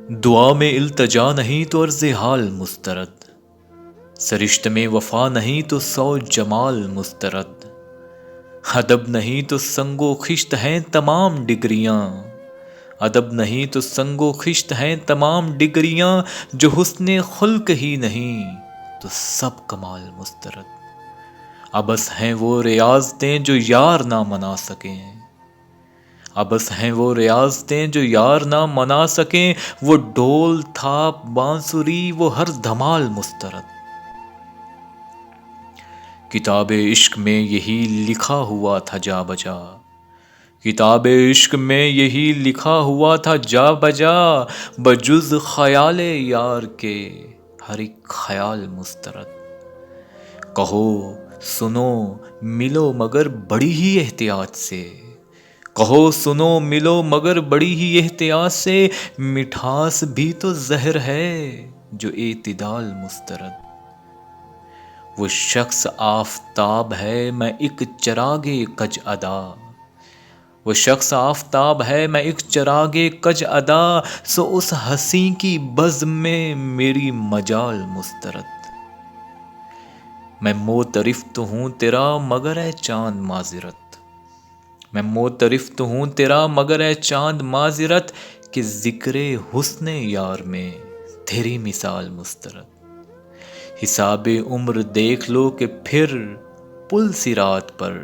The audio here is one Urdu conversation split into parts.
دعا میں التجا نہیں تو عرض حال مسترد، سرشت میں وفا نہیں تو سو جمال مسترد، ادب نہیں تو سنگ و خشت ہیں تمام ڈگریاں، ادب نہیں تو سنگ و خشت ہیں تمام ڈگریاں، جو حسن خلق ہی نہیں تو سب کمال مسترد، ابس ہیں وہ ریاضتیں جو یار نہ منا سکیں، ابس ہیں وہ ریاضتیں جو یار نہ منا سکیں، وہ ڈھول تھاپ بانسری وہ ہر دھمال مسترد، کتاب عشق میں یہی لکھا ہوا تھا جا بجا، کتاب عشق میں یہی لکھا ہوا تھا جا بجا، بجز خیال یار کے ہر ایک خیال مسترد، کہو سنو ملو مگر بڑی ہی احتیاط سے، کہو سنو ملو مگر بڑی ہی احتیاط سے، مٹھاس بھی تو زہر ہے جو اعتدال مسترد، وہ شخص آفتاب ہے میں ایک چراغ کج ادا، وہ شخص آفتاب ہے میں ایک چراغ کج ادا، سو اس ہنسی کی بزم میں میری مجال مسترد، میں معترف تو ہوں تیرا مگر اے چاند معذرت، میں معترف تو ہوں تیرا مگر اے چاند معذرت، کہ ذکر حسن یار میں تیری مثال مسترد، حساب عمر دیکھ لو کہ پھر پل صراط پر،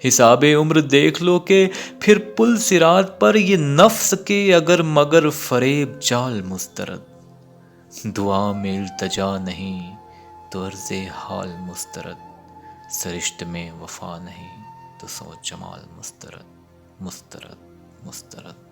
حساب عمر دیکھ لو کہ پھر پل صراط پر، یہ نفس کے اگر مگر فریب چال مسترد، دعا میں التجا نہیں تو عرض حال مسترد، سرشت میں وفا نہیں تو سو جمال مسترد، مسترد مسترد۔